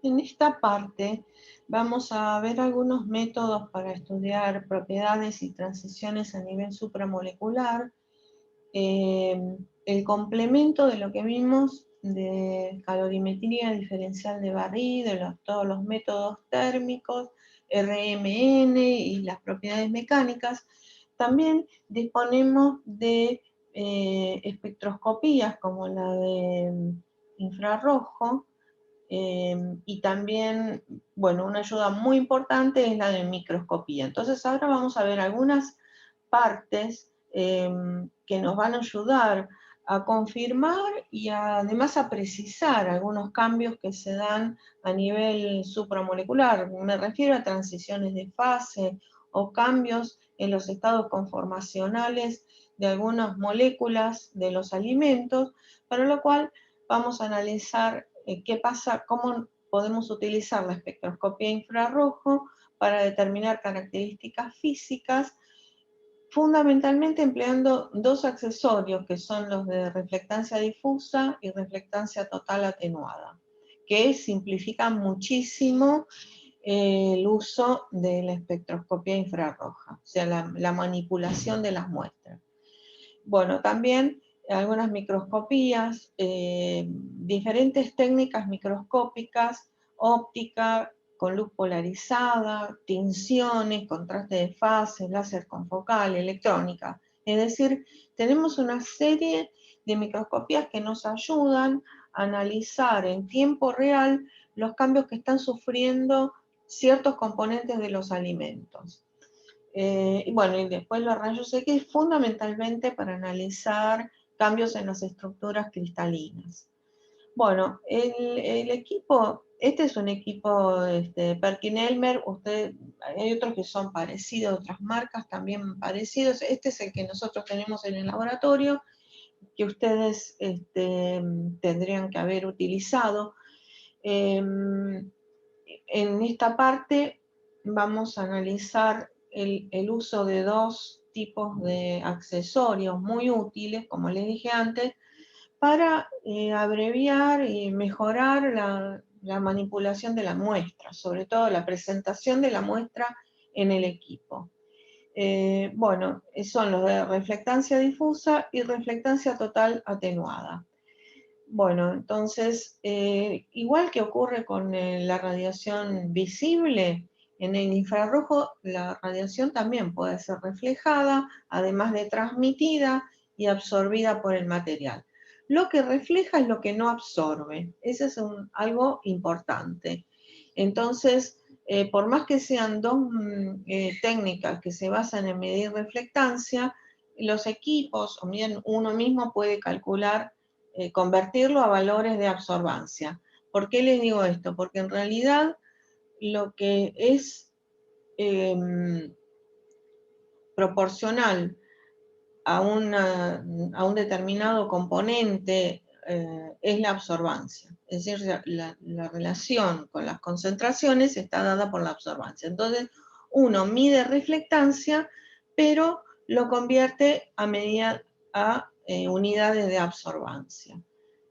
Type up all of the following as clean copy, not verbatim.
En esta parte vamos a ver algunos métodos para estudiar propiedades y transiciones a nivel supramolecular, el complemento de lo que vimos de calorimetría diferencial de barrido, todos los métodos térmicos, RMN y las propiedades mecánicas. También disponemos de espectroscopías como la de infrarrojo, y también, bueno, una ayuda muy importante es la de microscopía. Entonces ahora vamos a ver algunas partes que nos van a ayudar a confirmar y además a precisar algunos cambios que se dan a nivel supramolecular. Me refiero a transiciones de fase o cambios en los estados conformacionales de algunas moléculas de los alimentos, para lo cual vamos a analizar qué pasa, cómo podemos utilizar la espectroscopía infrarrojo para determinar características físicas, fundamentalmente empleando dos accesorios que son los de reflectancia difusa y reflectancia total atenuada, que simplifican muchísimo el uso de la espectroscopía infrarroja, o sea, la manipulación de las muestras. Bueno, también algunas microscopías, diferentes técnicas microscópicas, óptica, con luz polarizada, tinciones, contraste de fase, láser confocal, electrónica. Es decir, tenemos una serie de microscopías que nos ayudan a analizar en tiempo real los cambios que están sufriendo ciertos componentes de los alimentos. Y bueno, y después los rayos X fundamentalmente para analizar cambios en las estructuras cristalinas. Bueno, el equipo, este es un equipo Perkin-Elmer, hay otros que son parecidos, otras marcas también parecidos, este es el que nosotros tenemos en el laboratorio, que ustedes tendrían que haber utilizado. En esta parte vamos a analizar el uso de dos tipos de accesorios muy útiles, como les dije antes, para abreviar y mejorar la manipulación de la muestra, sobre todo la presentación de la muestra en el equipo. Bueno, son los de reflectancia difusa y reflectancia total atenuada. Bueno, entonces, igual que ocurre con la radiación visible, en el infrarrojo la radiación también puede ser reflejada, además de transmitida y absorbida por el material. Lo que refleja es lo que no absorbe. Ese es algo importante. Entonces, por más que sean dos técnicas que se basan en medir reflectancia, los equipos, o bien uno mismo puede calcular convertirlo a valores de absorbancia. ¿Por qué les digo esto? Porque en realidad lo que es proporcional a un determinado componente es la absorbancia. Es decir, la relación con las concentraciones está dada por la absorbancia. Entonces, uno mide reflectancia, pero lo convierte a medida a unidades de absorbancia.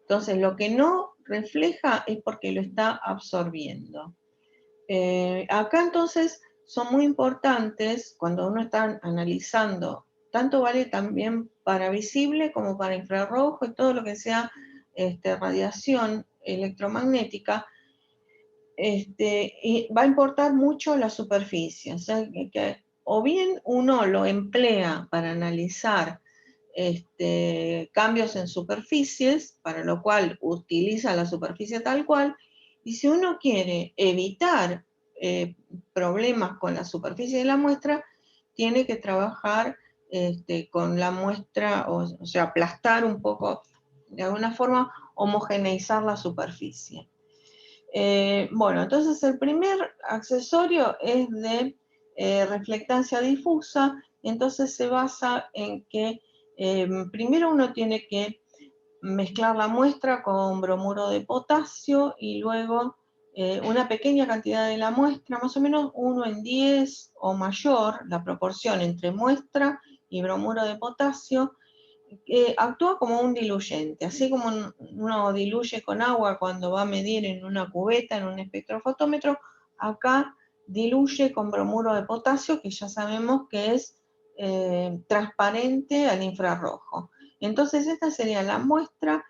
Entonces, lo que no refleja es porque lo está absorbiendo. Acá entonces son muy importantes cuando uno está analizando, tanto vale también para visible como para infrarrojo y todo lo que sea radiación electromagnética, y va a importar mucho la superficie. O sea, o bien uno lo emplea para analizar cambios en superficies, para lo cual utiliza la superficie tal cual, y si uno quiere evitar problemas con la superficie de la muestra, tiene que trabajar con la muestra, o sea, aplastar un poco, de alguna forma, homogeneizar la superficie. Bueno, entonces el primer accesorio es de reflectancia difusa, entonces se basa en que primero uno tiene que mezclar la muestra con bromuro de potasio y luego una pequeña cantidad de la muestra, más o menos 1:10 o mayor, la proporción entre muestra y bromuro de potasio, actúa como un diluyente, así como uno diluye con agua cuando va a medir en una cubeta, en un espectrofotómetro, acá diluye con bromuro de potasio, que ya sabemos que es transparente al infrarrojo. Entonces esta sería la muestra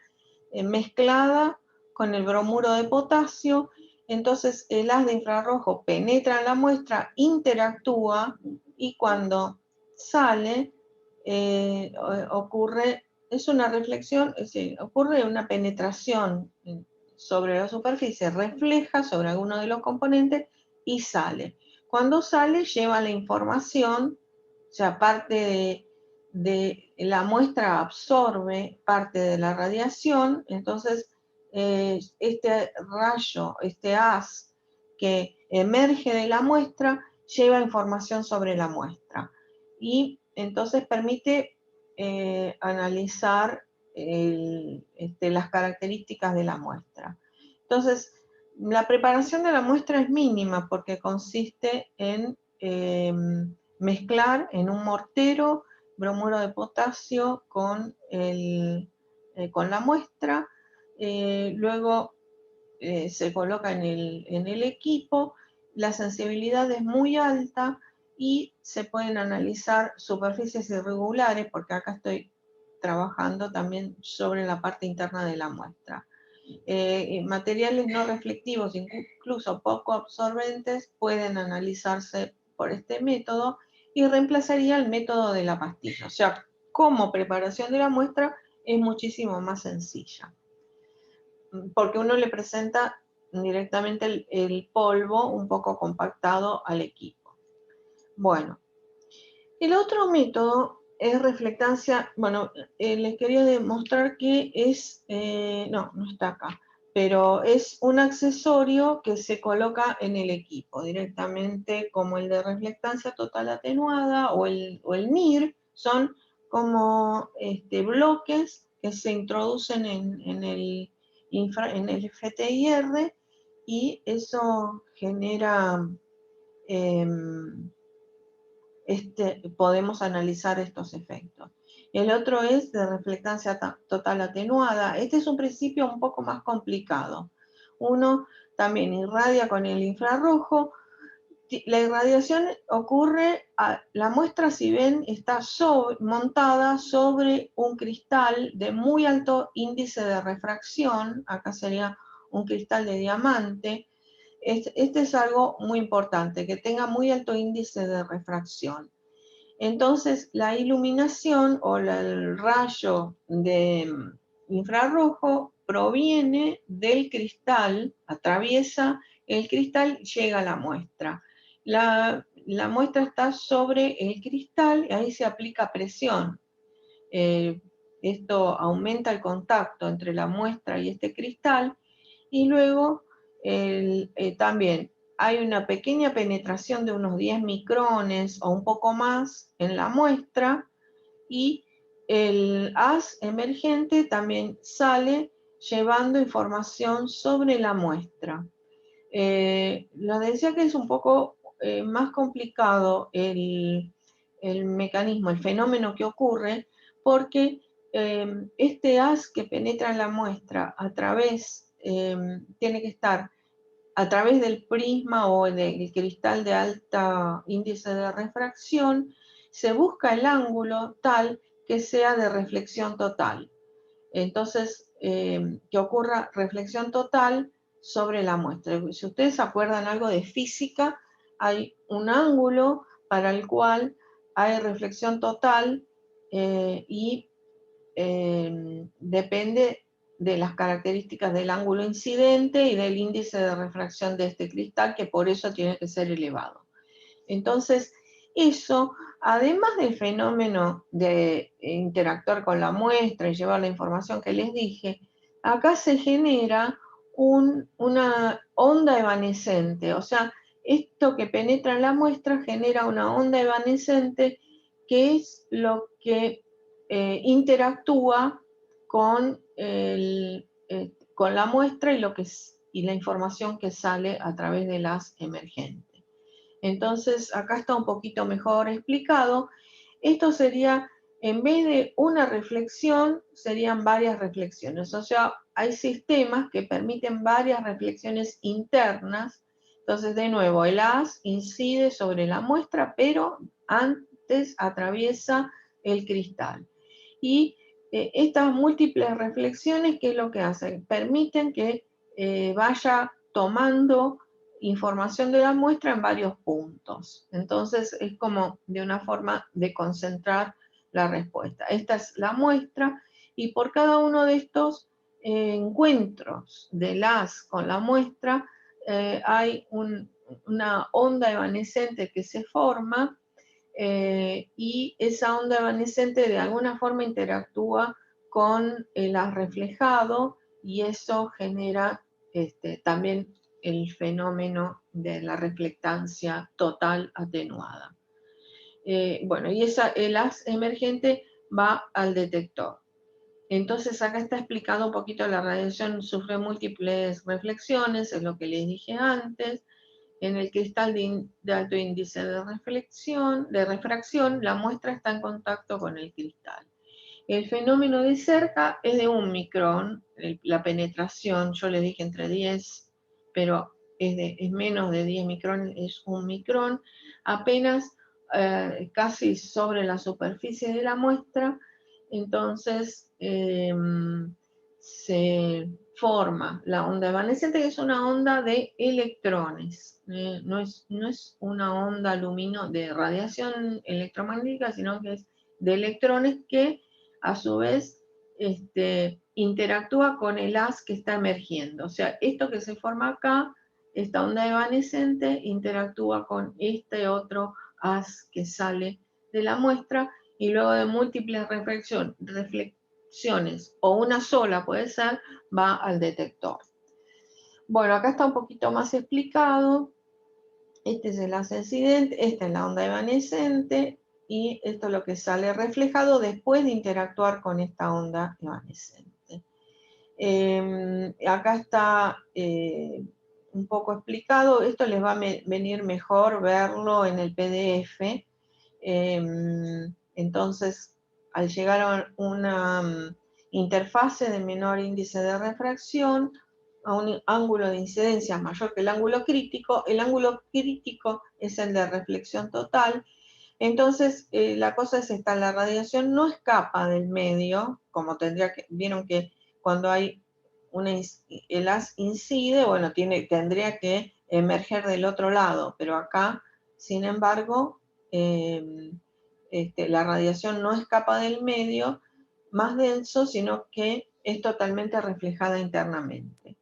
mezclada con el bromuro de potasio. Entonces el haz de infrarrojo penetra en la muestra, interactúa y cuando sale ocurre, es una reflexión, es decir, ocurre una penetración sobre la superficie, refleja sobre alguno de los componentes y sale. Cuando sale lleva la información, o sea, parte de la muestra absorbe parte de la radiación, entonces este rayo, este haz que emerge de la muestra, lleva información sobre la muestra y entonces permite analizar las características de la muestra. Entonces, la preparación de la muestra es mínima porque consiste en mezclar en un mortero bromuro de potasio con la muestra, luego se coloca en el equipo, la sensibilidad es muy alta y se pueden analizar superficies irregulares, porque acá estoy trabajando también sobre la parte interna de la muestra. Materiales no reflectivos, incluso poco absorbentes, pueden analizarse por este método y reemplazaría el método de la pastilla. O sea, como preparación de la muestra es muchísimo más sencilla, porque uno le presenta directamente el polvo un poco compactado al equipo. Bueno, el otro método es reflectancia. Bueno, les quería demostrar que es, no está acá, pero es un accesorio que se coloca en el equipo directamente, como el de reflectancia total atenuada o el NIR, son como bloques que se introducen en el FTIR y eso genera podemos analizar estos efectos. El otro es de reflectancia total atenuada. Este es un principio un poco más complicado. Uno también irradia con el infrarrojo. La irradiación ocurre, la muestra, si ven, está montada sobre un cristal de muy alto índice de refracción. Acá sería un cristal de diamante. Este es algo muy importante, que tenga muy alto índice de refracción. Entonces, la iluminación o el rayo de infrarrojo proviene del cristal, atraviesa el cristal, llega a la muestra. La muestra está sobre el cristal y ahí se aplica presión. Esto aumenta el contacto entre la muestra y este cristal y luego también hay una pequeña penetración de unos 10 micrones o un poco más en la muestra y el haz emergente también sale llevando información sobre la muestra. Les decía que es un poco más complicado el mecanismo, el fenómeno que ocurre, porque este haz que penetra en la muestra a través, tiene que estar a través del prisma o del cristal de alto índice de refracción, se busca el ángulo tal que sea de reflexión total. Entonces, que ocurra reflexión total sobre la muestra. Si ustedes se acuerdan algo de física, hay un ángulo para el cual hay reflexión total y depende de las características del ángulo incidente y del índice de refracción de este cristal, que por eso tiene que ser elevado. Entonces, eso, además del fenómeno de interactuar con la muestra y llevar la información que les dije, acá se genera una onda evanescente, o sea, esto que penetra en la muestra genera una onda evanescente que es lo que interactúa con, con la muestra y la información que sale a través de las emergentes. Entonces, acá está un poquito mejor explicado. Esto sería En vez de una reflexión, serían varias reflexiones. O sea, hay sistemas que permiten varias reflexiones internas. Entonces, de nuevo, el haz incide sobre la muestra, pero antes atraviesa el cristal. Y estas múltiples reflexiones, ¿qué es lo que hacen? Permiten que vaya tomando información de la muestra en varios puntos. Entonces, es como de una forma de concentrar la respuesta. Esta es la muestra y por cada uno de estos encuentros del haz con la muestra hay una onda evanescente que se forma y esa onda evanescente de alguna forma interactúa con el haz reflejado y eso genera también el fenómeno de la reflectancia total atenuada. Bueno, y el haz emergente va al detector. Entonces acá está explicado un poquito la radiación, sufre múltiples reflexiones, es lo que les dije antes. En el cristal de alto índice de refracción, la muestra está en contacto con el cristal. El fenómeno de cerca es de 1 micrón, la penetración, yo les dije entre 10, pero es menos de 10 micrones, es 1 micrón, apenas casi sobre la superficie de la muestra, entonces se forma la onda evanescente, que es una onda de electrones, no es una onda de radiación electromagnética, sino que es de electrones que a su vez interactúa con el haz que está emergiendo. O sea, esto que se forma acá, esta onda evanescente, interactúa con este otro haz que sale de la muestra y luego de múltiples reflexiones o una sola puede ser, va al detector. Bueno, acá está un poquito más explicado. Este es el haz incidente, esta es la onda evanescente y esto es lo que sale reflejado después de interactuar con esta onda evanescente. Acá está un poco explicado, esto les va a venir mejor verlo en el PDF. Entonces, al llegar a una interfase de menor índice de refracción, a un ángulo de incidencia mayor que el ángulo crítico es el de reflexión total. Entonces, la cosa es esta, la radiación no escapa del medio, como vieron que cuando hay el haz incide, bueno, tendría que emerger del otro lado, pero acá, sin embargo, la radiación no escapa del medio más denso, sino que es totalmente reflejada internamente.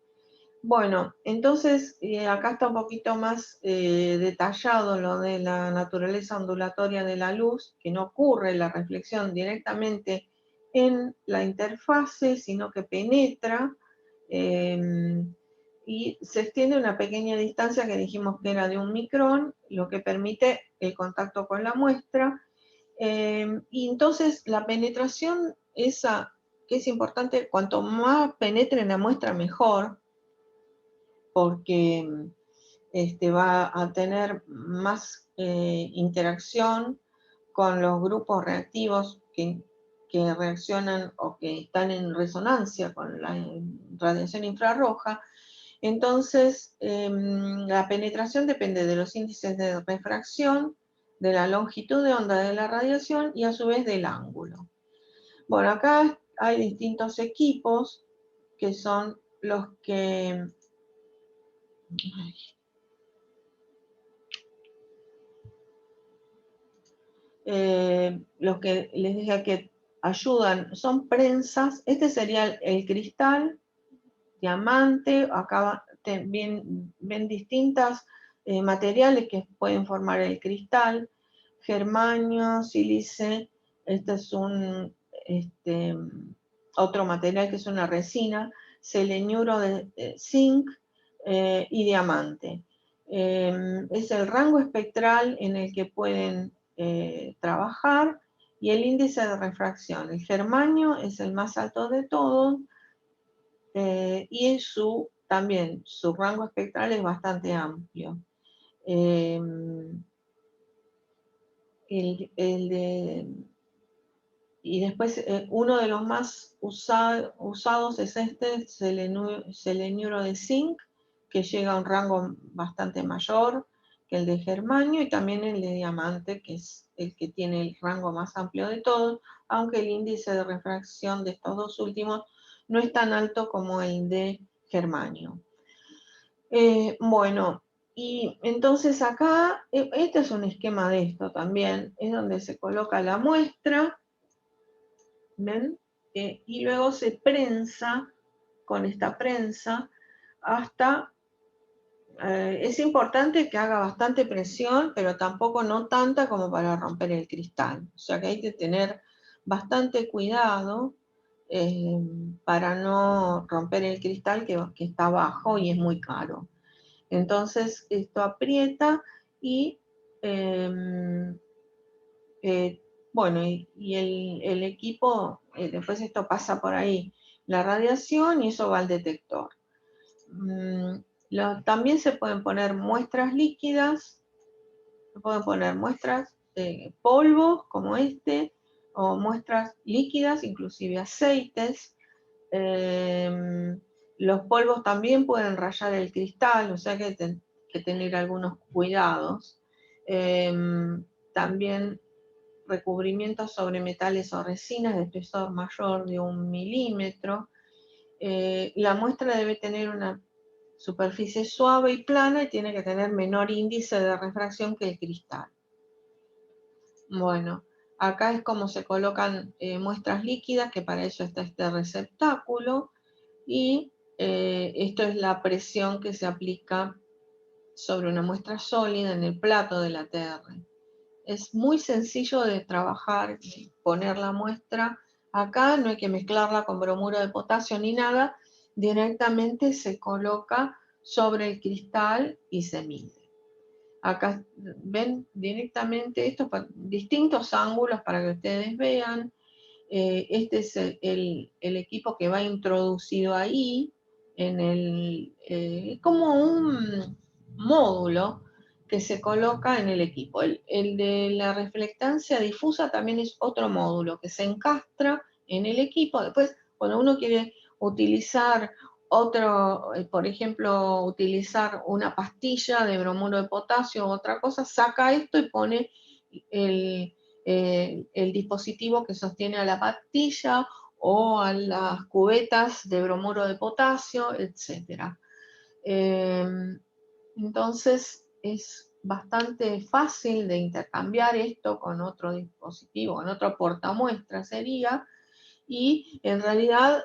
Bueno, entonces acá está un poquito más detallado lo de la naturaleza ondulatoria de la luz, que no ocurre la reflexión directamente en la interfase, sino que penetra y se extiende una pequeña distancia que dijimos que era de 1 micrón, lo que permite el contacto con la muestra. Y entonces la penetración esa, que es importante, cuanto más penetre en la muestra mejor, porque va a tener más interacción con los grupos reactivos que reaccionan o que están en resonancia con la radiación infrarroja. Entonces, la penetración depende de los índices de refracción, de la longitud de onda de la radiación y a su vez del ángulo. Bueno, acá hay distintos equipos que son los que los que les dije que ayudan son prensas. Este sería el cristal, diamante. Acá ven distintos materiales que pueden formar el cristal. Germanio, sílice. Este es otro material que es una resina. Seleniuro de zinc y diamante. Es el rango espectral en el que pueden trabajar y el índice de refracción. El germanio es el más alto de todos y también su rango espectral es bastante amplio. El de y después uno de los más usados es este, seleniuro de zinc, que llega a un rango bastante mayor que el de germanio, y también el de diamante, que es el que tiene el rango más amplio de todos, aunque el índice de refracción de estos dos últimos no es tan alto como el de germanio. Bueno, y entonces acá, este es un esquema de esto también, es donde se coloca la muestra, ¿ven? Y luego se prensa con esta prensa hasta, es importante que haga bastante presión, pero tampoco no tanta como para romper el cristal. O sea que hay que tener bastante cuidado para no romper el cristal que está abajo y es muy caro. Entonces esto aprieta y bueno, y el equipo, después esto pasa por ahí la radiación y eso va al detector. También se pueden poner muestras líquidas, se pueden poner muestras de polvos como este, o muestras líquidas, inclusive aceites. Los polvos también pueden rayar el cristal, o sea que hay que tener algunos cuidados. También recubrimientos sobre metales o resinas de espesor mayor de 1 milímetro. La muestra debe tener una superficie suave y plana y tiene que tener menor índice de refracción que el cristal. Bueno, acá es como se colocan muestras líquidas, que para eso está este receptáculo, y esto es la presión que se aplica sobre una muestra sólida en el plato del ATR. Es muy sencillo de trabajar, poner la muestra acá, no hay que mezclarla con bromuro de potasio ni nada, directamente se coloca sobre el cristal y se mide. Acá ven directamente esto, distintos ángulos para que ustedes vean. Este es el equipo que va introducido ahí, como un módulo que se coloca en el equipo. El de la reflectancia difusa también es otro módulo que se encastra en el equipo. Después, cuando uno quiere utilizar otro, por ejemplo, utilizar una pastilla de bromuro de potasio o otra cosa, saca esto y pone el dispositivo que sostiene a la pastilla o a las cubetas de bromuro de potasio, etc. Entonces es bastante fácil de intercambiar esto con otro dispositivo, con otro portamuestra sería, y en realidad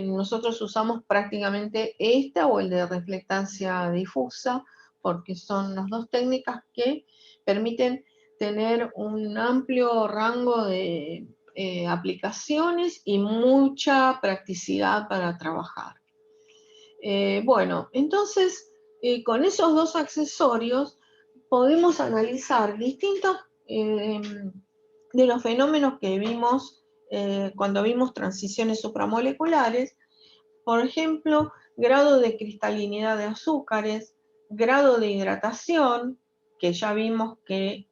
nosotros usamos prácticamente esta o el de reflectancia difusa, porque son las dos técnicas que permiten tener un amplio rango de aplicaciones y mucha practicidad para trabajar. Bueno, entonces con esos dos accesorios podemos analizar distintos de los fenómenos que vimos cuando vimos transiciones supramoleculares, por ejemplo, grado de cristalinidad de azúcares, grado de hidratación, que ya vimos que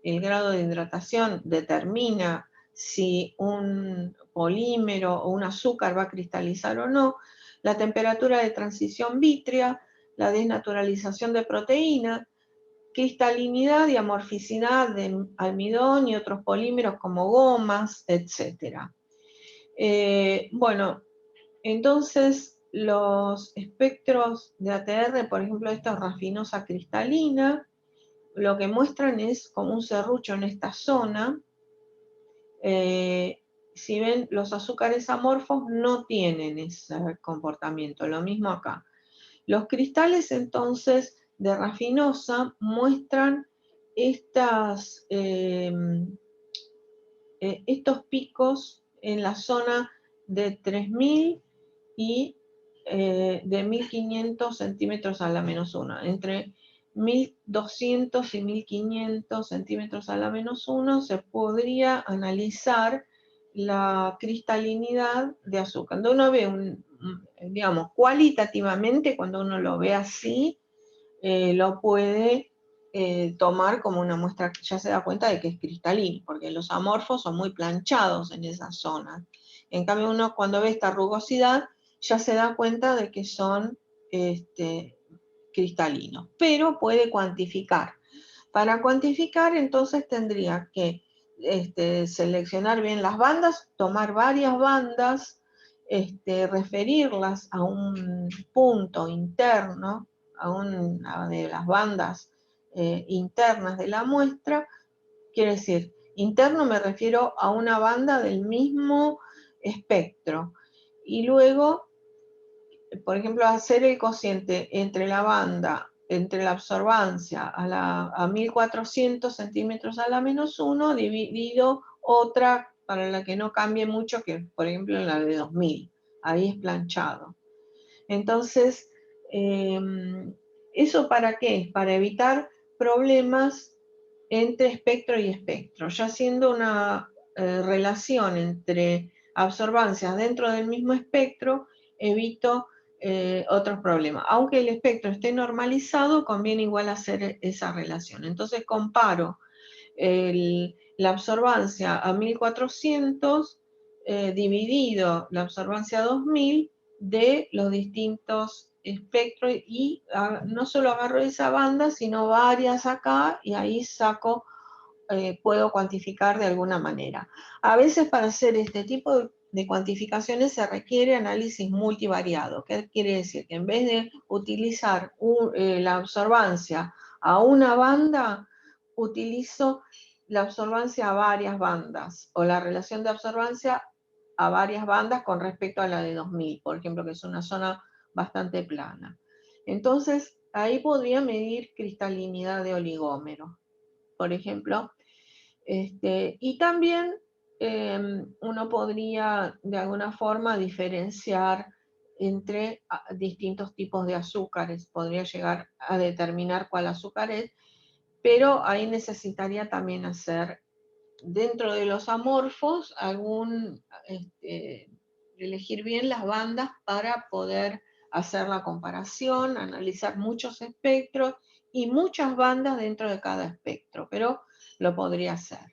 el grado de hidratación determina si un polímero o un azúcar va a cristalizar o no, la temperatura de transición vítrea, la desnaturalización de proteína, cristalinidad y amorficidad de almidón y otros polímeros como gomas, etc. Bueno, entonces los espectros de ATR, por ejemplo, esta rafinosa cristalina, lo que muestran es como un serrucho en esta zona. Si ven, los azúcares amorfos no tienen ese comportamiento, lo mismo acá. Los cristales entonces de rafinosa muestran estos picos en la zona de 3000 y de 1500 centímetros a la menos 1. Entre 1200 y 1500 centímetros a la menos 1 se podría analizar la cristalinidad de azúcar. Cuando uno ve, digamos, cualitativamente, cuando uno lo ve así, lo puede tomar como una muestra, ya se da cuenta de que es cristalino, porque los amorfos son muy planchados en esa zona. En cambio, uno cuando ve esta rugosidad, ya se da cuenta de que son cristalinos, pero puede cuantificar. Para cuantificar, entonces tendría que seleccionar bien las bandas, tomar varias bandas, referirlas a un punto interno, a una de las bandas internas de la muestra. Quiere decir, interno me refiero a una banda del mismo espectro. Y luego, por ejemplo, hacer el cociente entre la banda, entre la absorbancia a 1400 centímetros a la -1, dividido otra para la que no cambie mucho, que por ejemplo la de 2000. Ahí es planchado. Entonces, ¿eso para qué? Para evitar problemas entre espectro y espectro, ya siendo una relación entre absorbancias dentro del mismo espectro, evito otros problemas. Aunque el espectro esté normalizado, conviene igual hacer esa relación. Entonces comparo la absorbancia a 1400 dividido la absorbancia a 2000 de los distintos espectros, y no solo agarro esa banda, sino varias acá, y ahí saco, puedo cuantificar de alguna manera. A veces para hacer este tipo de cuantificaciones se requiere análisis multivariado. ¿Qué quiere decir? Que en vez de utilizar la absorbancia a una banda, utilizo la absorbancia a varias bandas, o la relación de absorbancia a varias bandas con respecto a la de 2000, por ejemplo, que es una zona bastante plana. Entonces, ahí podría medir cristalinidad de oligómero, por ejemplo. Y también uno podría de alguna forma diferenciar entre distintos tipos de azúcares, podría llegar a determinar cuál azúcar es, pero ahí necesitaría también hacer dentro de los amorfos elegir bien las bandas para poder hacer la comparación, analizar muchos espectros y muchas bandas dentro de cada espectro, pero lo podría hacer.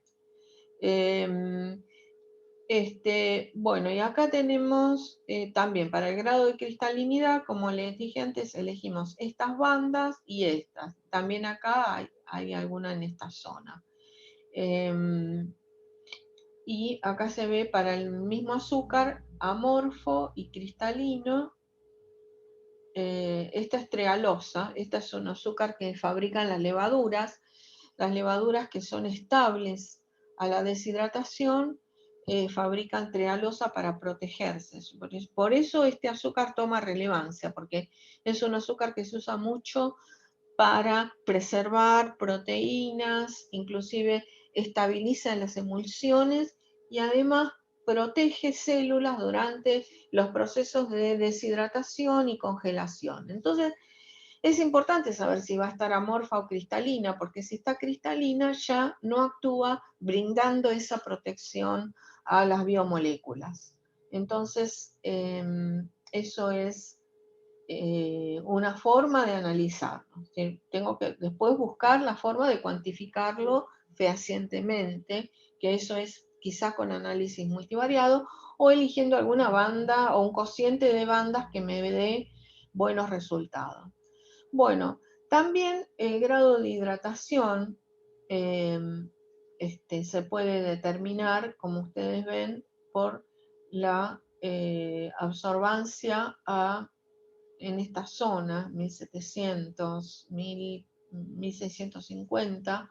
Bueno, y acá tenemos también para el grado de cristalinidad, como les dije antes, elegimos estas bandas y estas. También acá hay alguna en esta zona. Y acá se ve para el mismo azúcar, amorfo y cristalino. Esta es trealosa, esta es un azúcar que fabrican las levaduras que son estables a la deshidratación, fabrican trealosa para protegerse. Por eso este azúcar toma relevancia, porque es un azúcar que se usa mucho para preservar proteínas, inclusive estabiliza las emulsiones y además protege células durante los procesos de deshidratación y congelación. Entonces, es importante saber si va a estar amorfa o cristalina, porque si está cristalina ya no actúa brindando esa protección a las biomoléculas. Entonces, eso es una forma de analizarlo. Tengo que después buscar la forma de cuantificarlo fehacientemente, que eso es quizá con análisis multivariado, o eligiendo alguna banda o un cociente de bandas que me dé buenos resultados. Bueno, también el grado de hidratación se puede determinar, como ustedes ven, por la absorbancia en esta zona, 1700, 1650,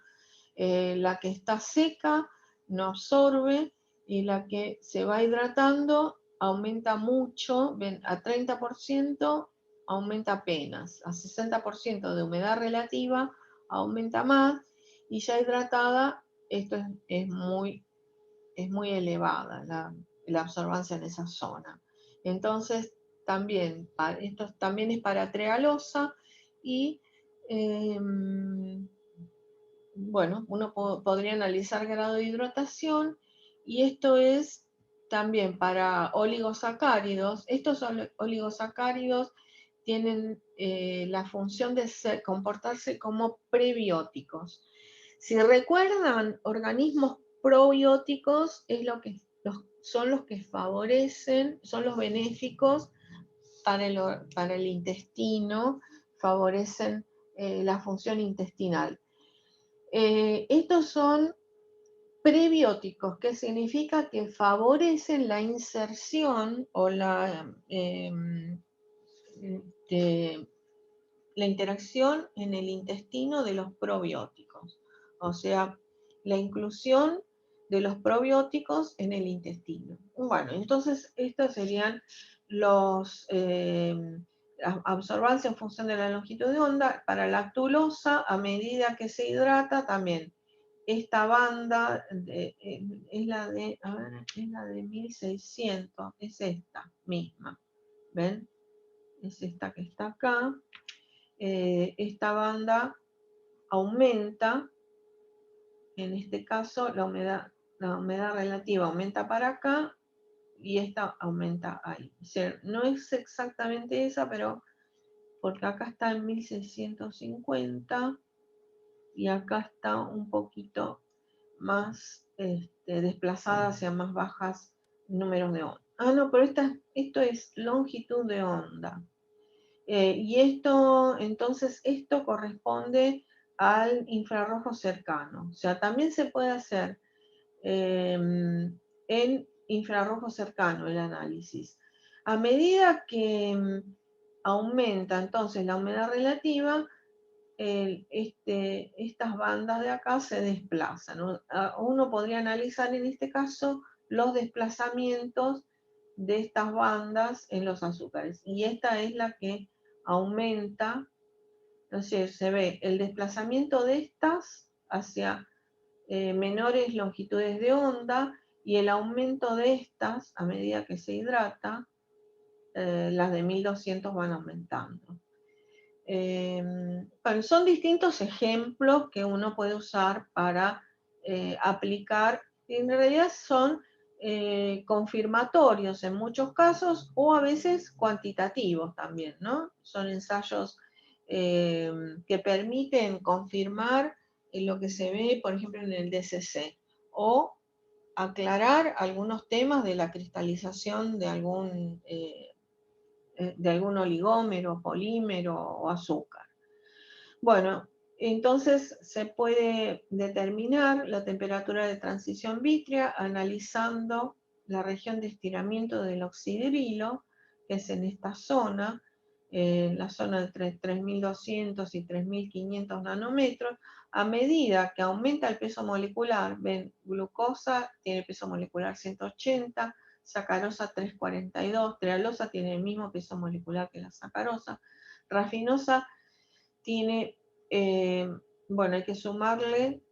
la que está seca no absorbe, y la que se va hidratando aumenta mucho, ven, a 30% aumenta apenas, a 60% de humedad relativa aumenta más, y ya hidratada esto es muy elevada la absorbancia en esa zona. Entonces, también, esto también es para trealosa, y bueno, uno podría analizar grado de hidratación, y esto es también para oligosacáridos. Estos oligosacáridos tienen la función de comportarse como prebióticos. Si recuerdan, organismos probióticos son los que favorecen, son los benéficos para el intestino, favorecen la función intestinal. Estos son prebióticos, que significa que favorecen la inserción o la interacción en el intestino de los probióticos, o sea, la inclusión de los probióticos en el intestino. Bueno, entonces estos serían los absorbancia en función de la longitud de onda. Para la lactulosa, a medida que se hidrata, también esta banda es la de, a ver, es la de 1600, es esta misma, ¿ven? Es esta que está acá. Esta banda aumenta, en este caso la humedad relativa aumenta para acá y esta aumenta ahí. O sea, no es exactamente esa, pero porque acá está en 1650 y acá está un poquito más desplazada hacia más bajas números de onda. Ah, no, pero esto es longitud de onda. Y entonces esto corresponde al infrarrojo cercano. O sea, también se puede hacer en infrarrojo cercano el análisis. A medida que aumenta entonces la humedad relativa, estas bandas de acá se desplazan. Uno podría analizar en este caso los desplazamientos de estas bandas en los azúcares. Y esta es la que aumenta, entonces se ve el desplazamiento de estas hacia menores longitudes de onda y el aumento de estas a medida que se hidrata, las de 1200 van aumentando. Bueno, son distintos ejemplos que uno puede usar para aplicar, en realidad son confirmatorios en muchos casos o a veces cuantitativos también, ¿no? Son ensayos que permiten confirmar lo que se ve, por ejemplo, en el DCC o aclarar algunos temas de la cristalización de algún oligómero, polímero o azúcar. Bueno, entonces se puede determinar la temperatura de transición vítrea analizando la región de estiramiento del oxidrilo, que es en esta zona, la zona de 3200 y 3500 nanómetros. A medida que aumenta el peso molecular, ven, glucosa tiene peso molecular 180, sacarosa 342, trealosa tiene el mismo peso molecular que la sacarosa, rafinosa tiene, bueno, hay que sumarle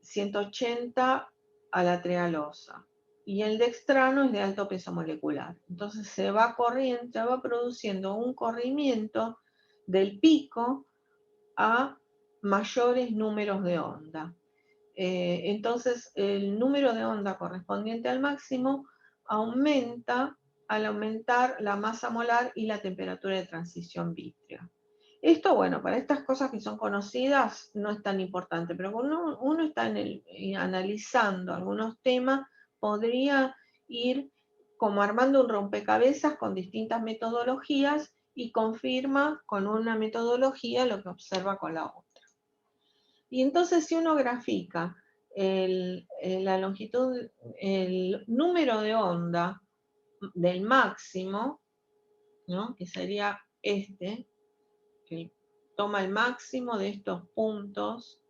180 a la trealosa. Y el dextrano es de alto peso molecular. Entonces se va produciendo un corrimiento del pico a mayores números de onda. Entonces el número de onda correspondiente al máximo aumenta al aumentar la masa molar y la temperatura de transición vítrea. Esto, bueno, para estas cosas que son conocidas no es tan importante, pero cuando uno está analizando algunos temas, podría ir como armando un rompecabezas con distintas metodologías y confirma con una metodología lo que observa con la otra. Y entonces si uno grafica la longitud, el número de onda del máximo, ¿no? Que sería que toma el máximo de estos puntos,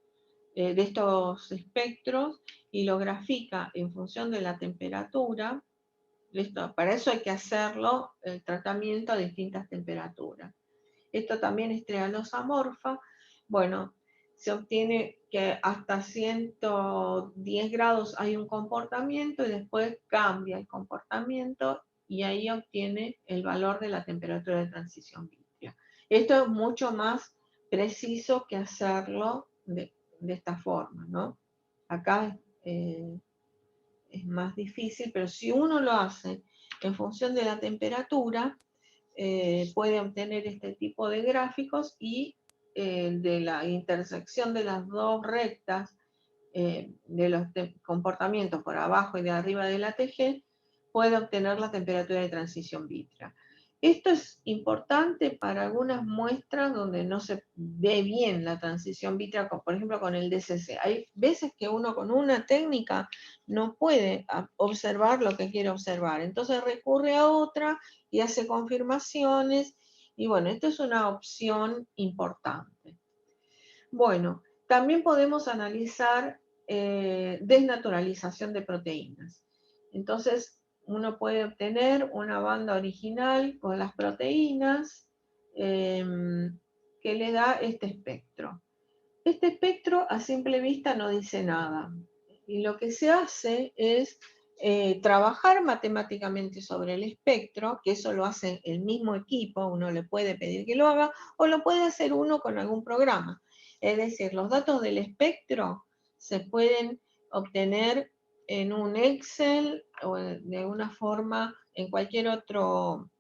de estos espectros, y lo grafica en función de la temperatura. Para eso hay que hacerlo, el tratamiento a distintas temperaturas. Esto también es trealosa amorfa. Bueno, se obtiene que hasta 110 grados hay un comportamiento y después cambia el comportamiento y ahí obtiene el valor de la temperatura de transición vítrea. Esto es mucho más preciso que hacerlo de esta forma, ¿no? Acá es más difícil, pero si uno lo hace en función de la temperatura, puede obtener este tipo de gráficos y de la intersección de las dos rectas de los comportamientos por abajo y de arriba de la TG, puede obtener la temperatura de transición vítrea. Esto es importante para algunas muestras donde no se ve bien la transición vítrea, por ejemplo con el DCC. Hay veces que uno con una técnica no puede observar lo que quiere observar, entonces recurre a otra y hace confirmaciones, y bueno, esto es una opción importante. Bueno, también podemos analizar desnaturalización de proteínas. Entonces, uno puede obtener una banda original con las proteínas que le da este espectro. Este espectro a simple vista no dice nada. Y lo que se hace es trabajar matemáticamente sobre el espectro, que eso lo hace el mismo equipo, uno le puede pedir que lo haga, o lo puede hacer uno con algún programa. Es decir, los datos del espectro se pueden obtener en un Excel o de una forma en cualquier otro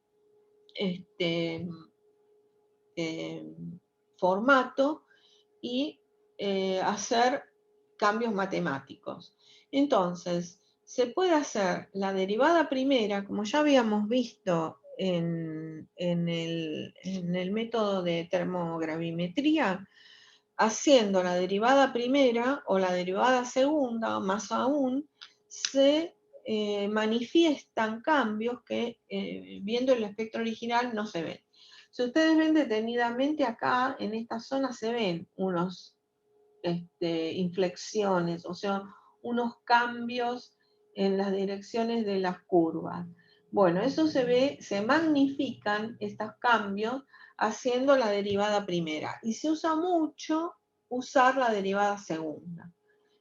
formato y hacer cambios matemáticos. Entonces, se puede hacer la derivada primera, como ya habíamos visto en el método de termogravimetría, haciendo la derivada primera o la derivada segunda, más aún, se manifiestan cambios que viendo el espectro original no se ven. Si ustedes ven detenidamente acá, en esta zona se ven unos inflexiones, o sea, unos cambios en las direcciones de las curvas. Bueno, eso se ve, se magnifican estos cambios haciendo la derivada primera. Y se usa mucho usar la derivada segunda.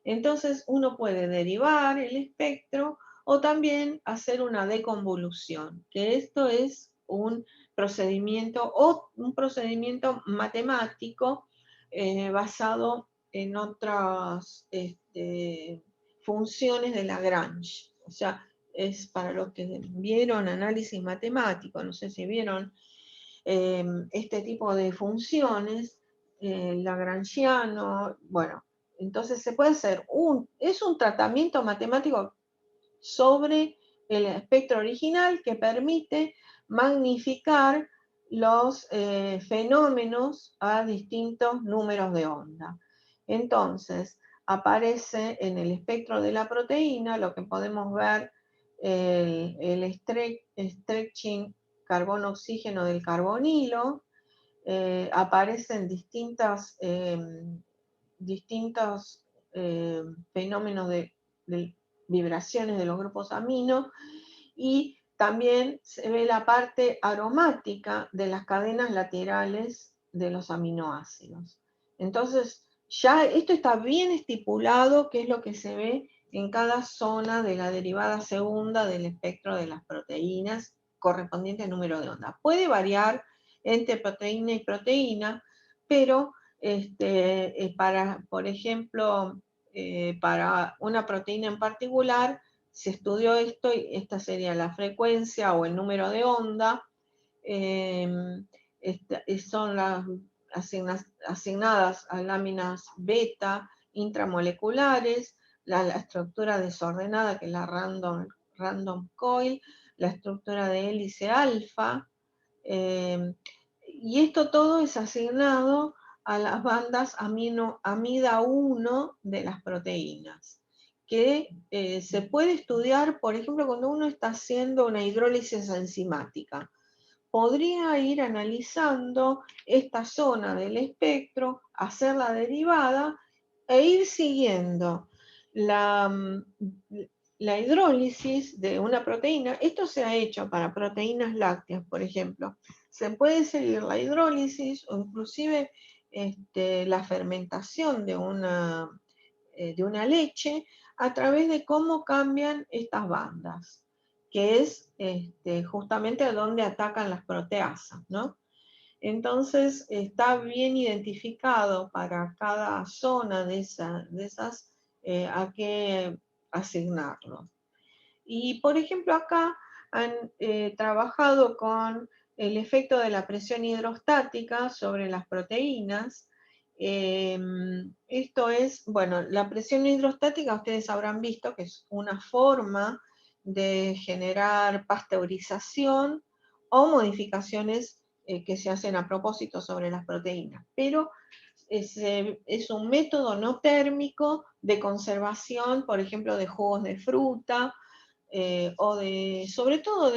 Entonces uno puede derivar el espectro o también hacer una deconvolución, que esto es un procedimiento matemático basado en otras funciones de Lagrange. O sea, es para los que vieron análisis matemático, no sé si vieron este tipo de funciones, lagrangiano, bueno, entonces se puede hacer es un tratamiento matemático sobre el espectro original que permite magnificar los fenómenos a distintos números de onda. Entonces, aparece en el espectro de la proteína, lo que podemos ver, el stretching carbono-oxígeno del carbonilo, aparecen distintos fenómenos de vibraciones de los grupos amino, y también se ve la parte aromática de las cadenas laterales de los aminoácidos. Entonces, ya esto está bien estipulado, qué es lo que se ve en cada zona de la derivada segunda del espectro de las proteínas correspondiente al número de onda. Puede variar entre proteína y proteína, pero por ejemplo, para una proteína en particular, se estudió esto y esta sería la frecuencia o el número de onda. Son las asignadas a láminas beta intramoleculares, la estructura desordenada, que es la random coil, la estructura de hélice alfa, y esto todo es asignado a las bandas amida 1 de las proteínas, que se puede estudiar, por ejemplo, cuando uno está haciendo una hidrólisis enzimática. Podría ir analizando esta zona del espectro, hacer la derivada e ir siguiendo la hidrólisis de una proteína. Esto se ha hecho para proteínas lácteas, por ejemplo. Se puede seguir la hidrólisis o inclusive la fermentación de una leche a través de cómo cambian estas bandas, que es justamente donde atacan las proteasas, ¿no? Entonces está bien identificado para cada zona de esas a qué asignarlo. Y por ejemplo acá han trabajado con el efecto de la presión hidrostática sobre las proteínas. Esto es, bueno, la presión hidrostática ustedes habrán visto que es una forma de generar pasteurización o modificaciones que se hacen a propósito sobre las proteínas, pero es un método no térmico de conservación, por ejemplo, de jugos de fruta, o sobre todo,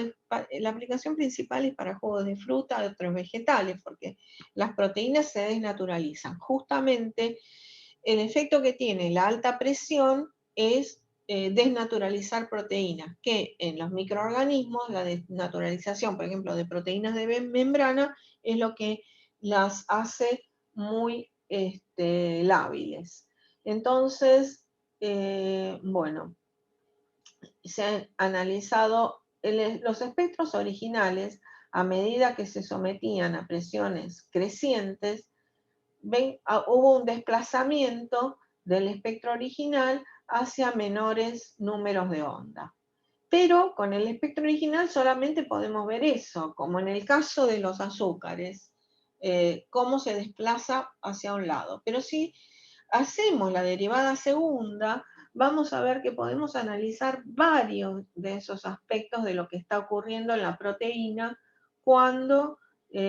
la aplicación principal es para jugos de fruta, de otros vegetales, porque las proteínas se desnaturalizan. Justamente el efecto que tiene la alta presión es desnaturalizar proteínas, que en los microorganismos, la desnaturalización, por ejemplo, de proteínas de membrana, es lo que las hace muy lábiles. Entonces, bueno, se han analizado los espectros originales a medida que se sometían a presiones crecientes. Hubo un desplazamiento del espectro original hacia menores números de onda. Pero con el espectro original solamente podemos ver eso, como en el caso de los azúcares, cómo se desplaza hacia un lado. Pero si hacemos la derivada segunda, vamos a ver que podemos analizar varios de esos aspectos de lo que está ocurriendo en la proteína cuando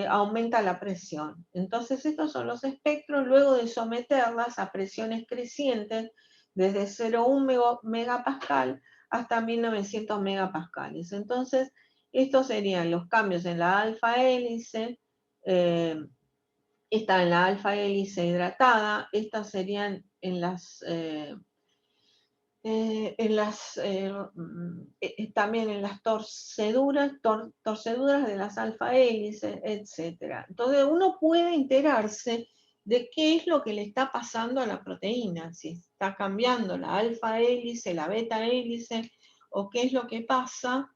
aumenta la presión. Entonces estos son los espectros luego de someterlas a presiones crecientes desde 0,1 megapascal hasta 1900 megapascales. Entonces estos serían los cambios en la alfa hélice, está en la alfa hélice hidratada, estas serían en también en las torceduras de las alfa hélices, etc. Entonces uno puede enterarse de qué es lo que le está pasando a la proteína, si está cambiando la alfa hélice, la beta hélice, o qué es lo que pasa,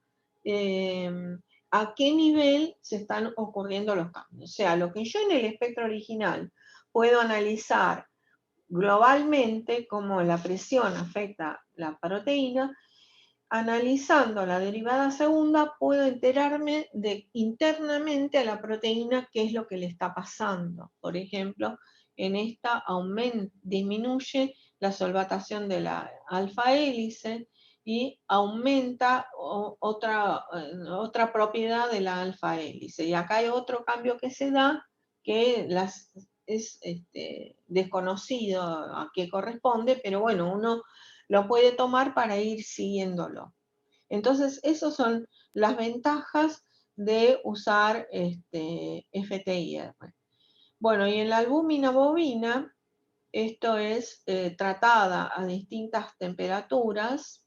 a qué nivel se están ocurriendo los cambios. O sea, lo que yo en el espectro original puedo analizar globalmente cómo la presión afecta la proteína, analizando la derivada segunda puedo enterarme de internamente a la proteína qué es lo que le está pasando. Por ejemplo, en esta disminuye la solvatación de la alfa hélice y aumenta otra propiedad de la alfa hélice. Y acá hay otro cambio que se da que es desconocido a qué corresponde, pero bueno, uno lo puede tomar para ir siguiéndolo. Entonces, esas son las ventajas de usar FTIR. Bueno, y en la albúmina bovina, esto es tratada a distintas temperaturas.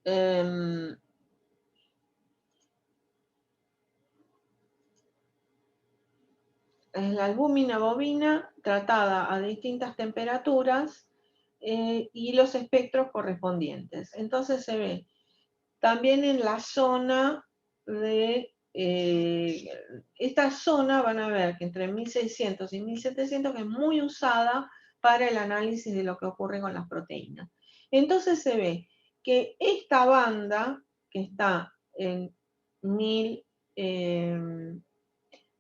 Es la albúmina bovina tratada a distintas temperaturas y los espectros correspondientes. Entonces se ve también en la zona de... esta zona van a ver que entre 1600 y 1700 que es muy usada para el análisis de lo que ocurre con las proteínas. Entonces se ve que esta banda, que está en 1000,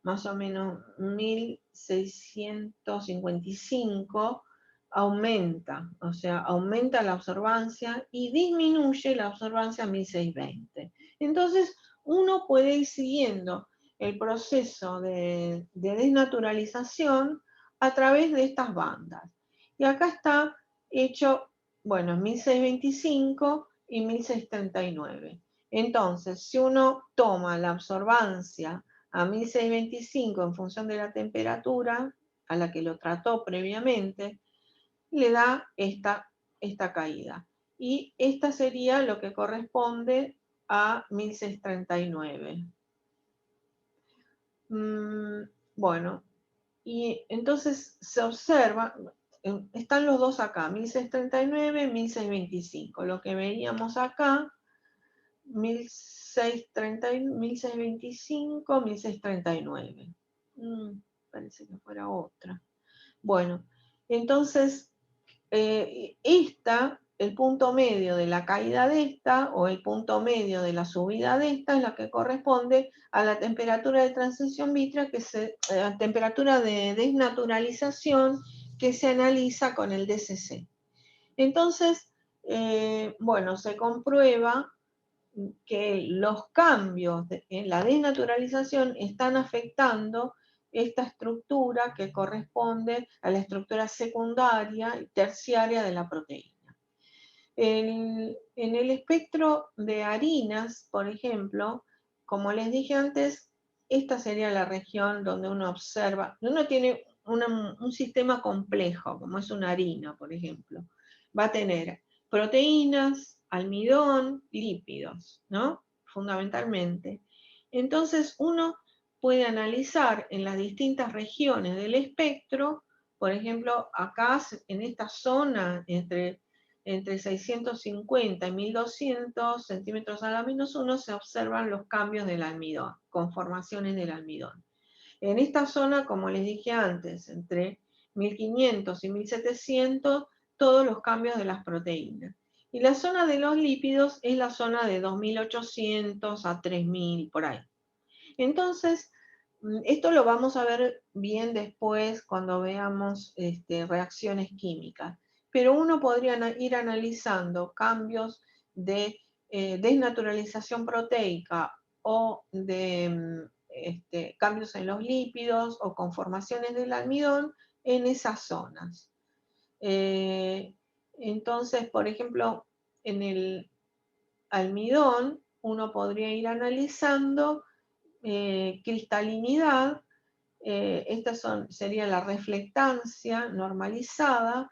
más o menos 1655, aumenta, o sea, aumenta la absorbancia y disminuye la absorbancia a 1620. Entonces, uno puede ir siguiendo el proceso de desnaturalización a través de estas bandas. Y acá está hecho, bueno, 1625 y 1639. Entonces, si uno toma la absorbancia a 1625 en función de la temperatura a la que lo trató previamente, le da esta caída. Y esta sería lo que corresponde a 1639. Bueno, y entonces se observa, están los dos acá, 1639, 1625. Lo que veíamos acá, 1625, 1639. Parece que fuera otra. Bueno, Entonces, el punto medio de la caída de esta, o el punto medio de la subida de esta, es la que corresponde a la temperatura de transición vítrea, temperatura de desnaturalización que se analiza con el DCC. Entonces, bueno, se comprueba que los cambios en la desnaturalización están afectando esta estructura que corresponde a la estructura secundaria y terciaria de la proteína. En el espectro de harinas, por ejemplo, como les dije antes, esta sería la región donde uno observa, uno tiene un sistema complejo, como es una harina, por ejemplo. Va a tener proteínas, almidón, lípidos, ¿no? Fundamentalmente. Entonces uno puede analizar en las distintas regiones del espectro, por ejemplo, acá en esta zona entre 650 y 1200 centímetros a la -1 se observan los cambios del almidón, conformaciones del almidón. En esta zona, como les dije antes, entre 1500 y 1700, todos los cambios de las proteínas. Y la zona de los lípidos es la zona de 2800 a 3000, por ahí. Entonces, esto lo vamos a ver bien después cuando veamos reacciones químicas. Pero uno podría ir analizando cambios de desnaturalización proteica o de cambios en los lípidos o conformaciones del almidón en esas zonas. Entonces, por ejemplo, en el almidón uno podría ir analizando cristalinidad, sería la reflectancia normalizada,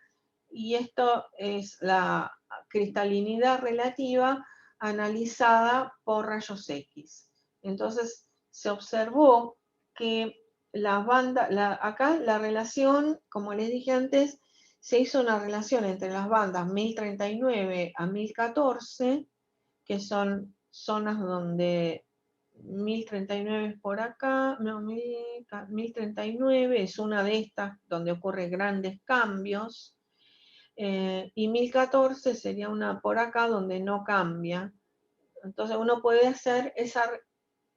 y esto es la cristalinidad relativa analizada por rayos X. Entonces se observó que las bandas, acá la relación, como les dije antes, se hizo una relación entre las bandas 1039 a 1014, que son zonas donde 1039 es por acá, no, 1039 es una de estas donde ocurren grandes cambios, y 1014 sería una por acá donde no cambia. Entonces uno puede hacer esa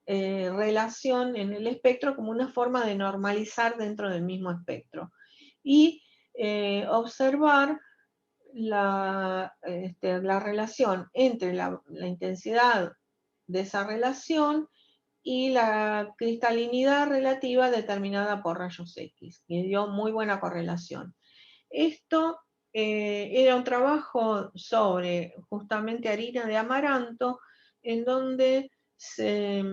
relación en el espectro como una forma de normalizar dentro del mismo espectro. Y observar la relación entre la intensidad de esa relación y la cristalinidad relativa determinada por rayos X, que dio muy buena correlación. Esto era un trabajo sobre justamente harina de amaranto, en donde se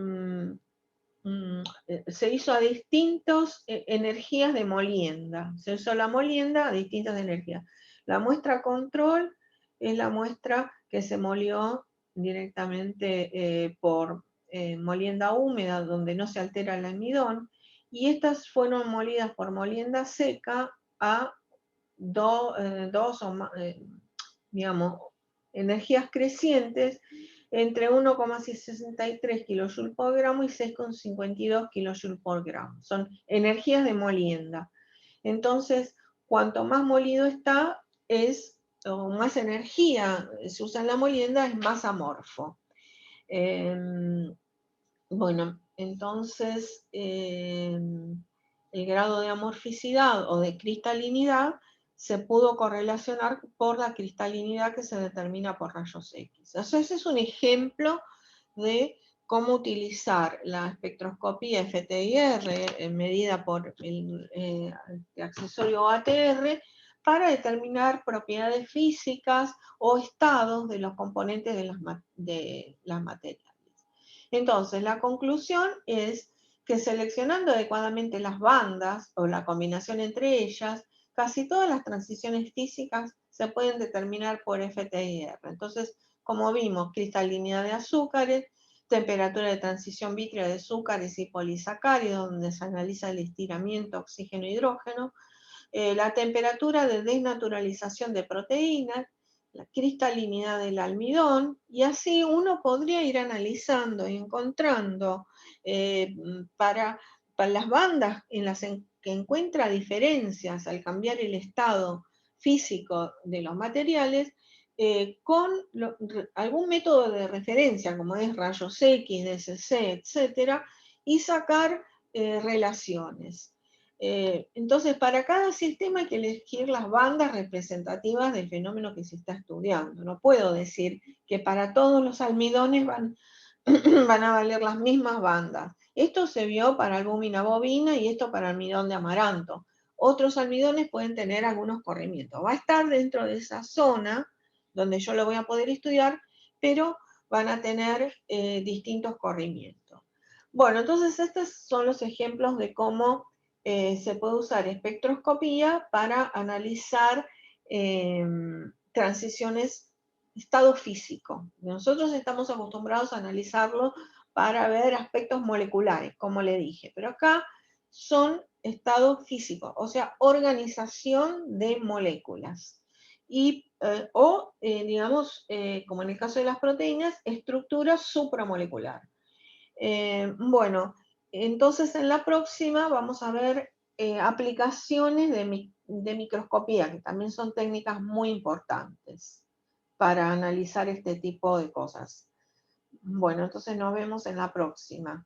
hizo a distintas energías de molienda. Se usó la molienda a distintas energías. La muestra control es la muestra que se molió directamente por molienda húmeda, donde no se altera el almidón, y estas fueron molidas por molienda seca a dos o más, digamos, energías crecientes entre 1,63 kJ por gramo y 6,52 kJ por gramo. Son energías de molienda. Entonces, cuanto más molido está, o más energía se usa en la molienda, es más amorfo. Bueno, entonces el grado de amorficidad o de cristalinidad se pudo correlacionar por la cristalinidad que se determina por rayos X. Entonces ese es un ejemplo de cómo utilizar la espectroscopía FTIR medida por el accesorio ATR para determinar propiedades físicas o estados de los componentes de las materias. Entonces, la conclusión es que seleccionando adecuadamente las bandas o la combinación entre ellas, casi todas las transiciones físicas se pueden determinar por FTIR. Entonces, como vimos, cristalinidad de azúcares, temperatura de transición vítrea de azúcares y polisacáridos, donde se analiza el estiramiento oxígeno-hidrógeno, la temperatura de desnaturalización de proteínas, la cristalinidad del almidón, y así uno podría ir analizando y encontrando para las bandas que encuentra diferencias al cambiar el estado físico de los materiales con algún método de referencia, como es rayos X, DSC, etcétera, y sacar relaciones. Entonces, para cada sistema hay que elegir las bandas representativas del fenómeno que se está estudiando. No puedo decir que para todos los almidones van a valer las mismas bandas. Esto se vio para albúmina bovina y esto para almidón de amaranto. Otros almidones pueden tener algunos corrimientos. Va a estar dentro de esa zona donde yo lo voy a poder estudiar, pero van a tener distintos corrimientos. Bueno, entonces estos son los ejemplos de cómo se puede usar espectroscopía para analizar transiciones, estado físico. Nosotros estamos acostumbrados a analizarlo para ver aspectos moleculares, como le dije, pero acá son estados físicos, o sea, organización de moléculas. Y, digamos, como en el caso de las proteínas, estructura supramolecular. Bueno, entonces en la próxima vamos a ver aplicaciones de microscopía, que también son técnicas muy importantes para analizar este tipo de cosas. Bueno, entonces nos vemos en la próxima.